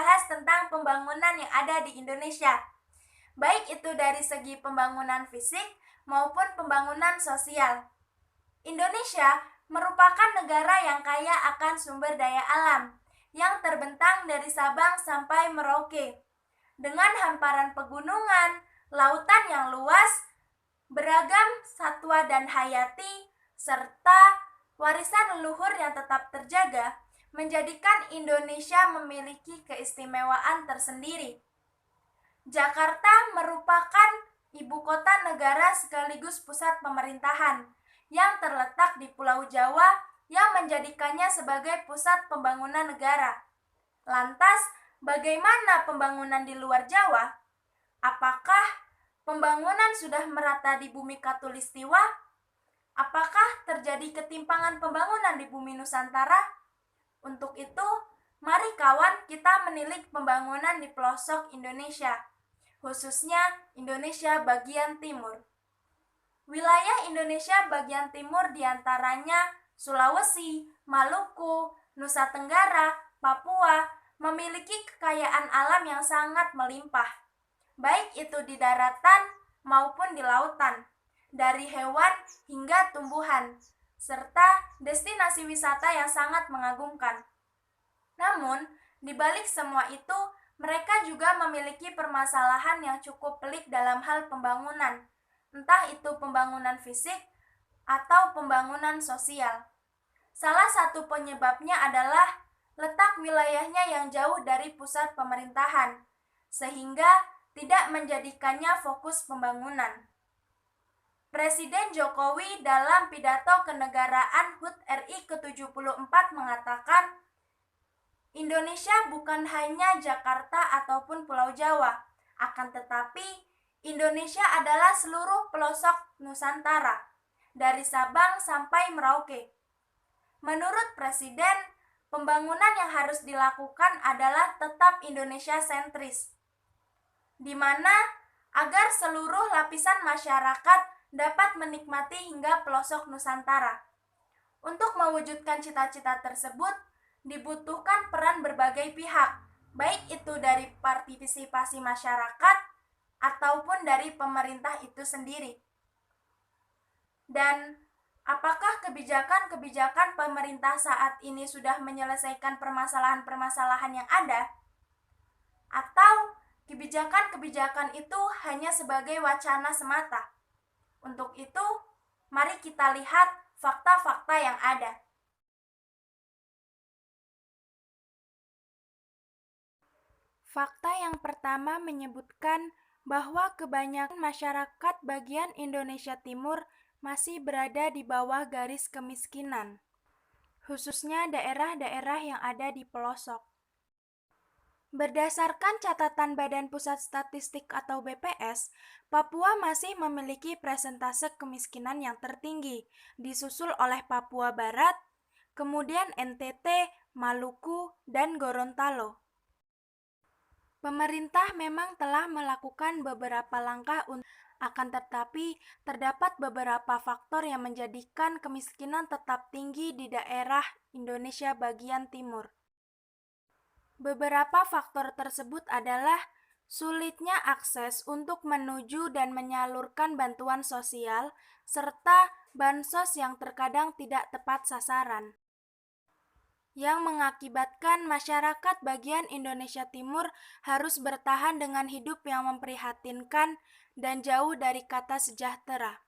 membahas tentang pembangunan yang ada di Indonesia, baik itu dari segi pembangunan fisik maupun pembangunan sosial. Indonesia merupakan negara yang kaya akan sumber daya alam, yang terbentang dari Sabang sampai Merauke, dengan hamparan pegunungan, lautan yang luas, beragam satwa dan hayati, serta warisan leluhur yang tetap terjaga, menjadikan Indonesia memiliki keistimewaan tersendiri. Jakarta merupakan ibu kota negara sekaligus pusat pemerintahan yang terletak di Pulau Jawa yang menjadikannya sebagai pusat pembangunan negara. Lantas, bagaimana pembangunan di luar Jawa? Apakah pembangunan sudah merata di bumi Katulistiwa? Apakah terjadi ketimpangan pembangunan di bumi Nusantara? Untuk itu, mari kawan kita menilik pembangunan di pelosok Indonesia, khususnya Indonesia bagian timur. Wilayah Indonesia bagian timur diantaranya Sulawesi, Maluku, Nusa Tenggara, Papua, memiliki kekayaan alam yang sangat melimpah, baik itu di daratan maupun di lautan, dari hewan hingga tumbuhan, serta destinasi wisata yang sangat mengagumkan. Namun, di balik semua itu, mereka juga memiliki permasalahan yang cukup pelik dalam hal pembangunan, entah itu pembangunan fisik atau pembangunan sosial. Salah satu penyebabnya adalah letak wilayahnya yang jauh dari pusat pemerintahan, sehingga tidak menjadikannya fokus pembangunan. Presiden Jokowi dalam pidato kenegaraan HUT RI ke-74 mengatakan, Indonesia bukan hanya Jakarta ataupun Pulau Jawa, akan tetapi Indonesia adalah seluruh pelosok Nusantara, dari Sabang sampai Merauke. Menurut Presiden, pembangunan yang harus dilakukan adalah tetap Indonesia sentris, di mana agar seluruh lapisan masyarakat dapat menikmati hingga pelosok Nusantara. Untuk mewujudkan cita-cita tersebut, dibutuhkan peran berbagai pihak, baik itu dari partisipasi masyarakat ataupun dari pemerintah itu sendiri. Dan apakah kebijakan-kebijakan pemerintah saat ini sudah menyelesaikan permasalahan-permasalahan yang ada? Atau kebijakan-kebijakan itu hanya sebagai wacana semata? Untuk itu, mari kita lihat fakta-fakta yang ada. Fakta yang pertama menyebutkan bahwa kebanyakan masyarakat bagian Indonesia Timur masih berada di bawah garis kemiskinan, khususnya daerah-daerah yang ada di pelosok. Berdasarkan catatan Badan Pusat Statistik atau BPS, Papua masih memiliki persentase kemiskinan yang tertinggi, disusul oleh Papua Barat, kemudian NTT, Maluku, dan Gorontalo. Pemerintah memang telah melakukan beberapa langkah akan tetapi terdapat beberapa faktor yang menjadikan kemiskinan tetap tinggi di daerah Indonesia bagian timur. Beberapa faktor tersebut adalah sulitnya akses untuk menuju dan menyalurkan bantuan sosial, serta bansos yang terkadang tidak tepat sasaran, yang mengakibatkan masyarakat bagian Indonesia Timur harus bertahan dengan hidup yang memprihatinkan dan jauh dari kata sejahtera.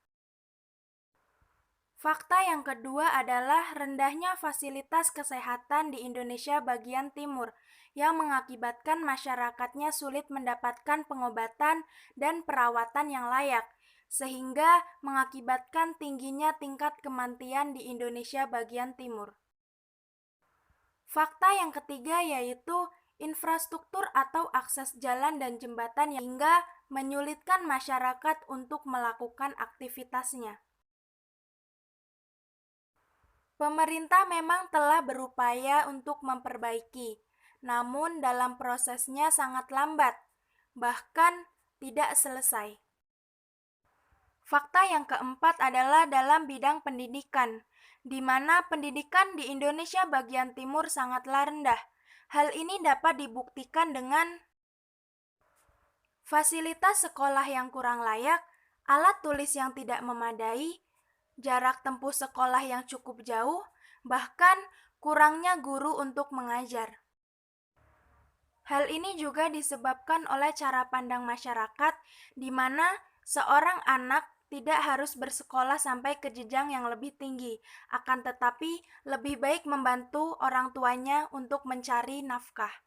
Fakta yang kedua adalah rendahnya fasilitas kesehatan di Indonesia bagian timur, yang mengakibatkan masyarakatnya sulit mendapatkan pengobatan dan perawatan yang layak, sehingga mengakibatkan tingginya tingkat kematian di Indonesia bagian timur. Fakta yang ketiga yaitu infrastruktur atau akses jalan dan jembatan yang hingga menyulitkan masyarakat untuk melakukan aktivitasnya. Pemerintah memang telah berupaya untuk memperbaiki, namun dalam prosesnya sangat lambat, bahkan tidak selesai. Fakta yang keempat adalah dalam bidang pendidikan, di mana pendidikan di Indonesia bagian timur sangatlah rendah. Hal ini dapat dibuktikan dengan fasilitas sekolah yang kurang layak, alat tulis yang tidak memadai, jarak tempuh sekolah yang cukup jauh, bahkan kurangnya guru untuk mengajar. Hal ini juga disebabkan oleh cara pandang masyarakat, di mana seorang anak tidak harus bersekolah sampai ke jenjang yang lebih tinggi, akan tetapi lebih baik membantu orang tuanya untuk mencari nafkah.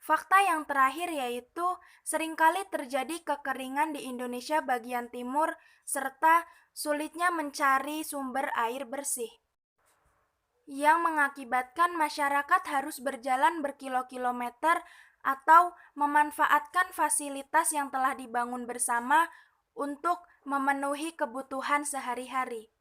Fakta yang terakhir yaitu seringkali terjadi kekeringan di Indonesia bagian timur serta sulitnya mencari sumber air bersih, yang mengakibatkan masyarakat harus berjalan berkilo-kilometer atau memanfaatkan fasilitas yang telah dibangun bersama untuk memenuhi kebutuhan sehari-hari.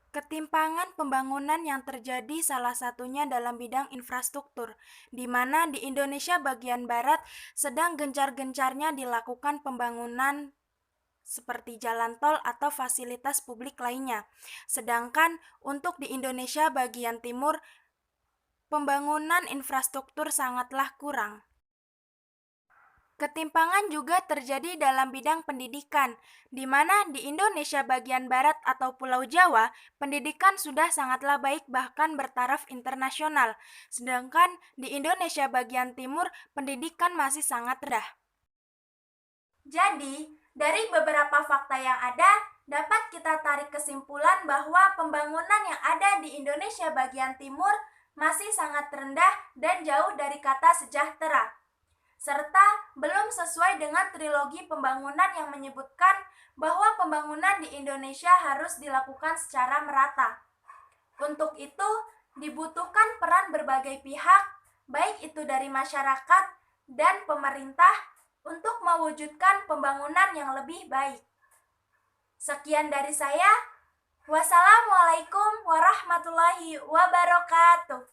Ketimpangan pembangunan yang terjadi salah satunya dalam bidang infrastruktur, di mana di Indonesia bagian barat sedang gencar-gencarnya dilakukan pembangunan seperti jalan tol atau fasilitas publik lainnya. Sedangkan untuk di Indonesia bagian timur, pembangunan infrastruktur sangatlah kurang. Ketimpangan juga terjadi dalam bidang pendidikan, di mana di Indonesia bagian barat atau Pulau Jawa, pendidikan sudah sangatlah baik bahkan bertaraf internasional, sedangkan di Indonesia bagian timur, pendidikan masih sangat rendah. Jadi, dari beberapa fakta yang ada, dapat kita tarik kesimpulan bahwa pembangunan yang ada di Indonesia bagian timur masih sangat rendah dan jauh dari kata sejahtera, serta belum sesuai dengan trilogi pembangunan yang menyebutkan bahwa pembangunan di Indonesia harus dilakukan secara merata. Untuk itu, dibutuhkan peran berbagai pihak, baik itu dari masyarakat dan pemerintah, untuk mewujudkan pembangunan yang lebih baik. Sekian dari saya. Wassalamualaikum warahmatullahi wabarakatuh.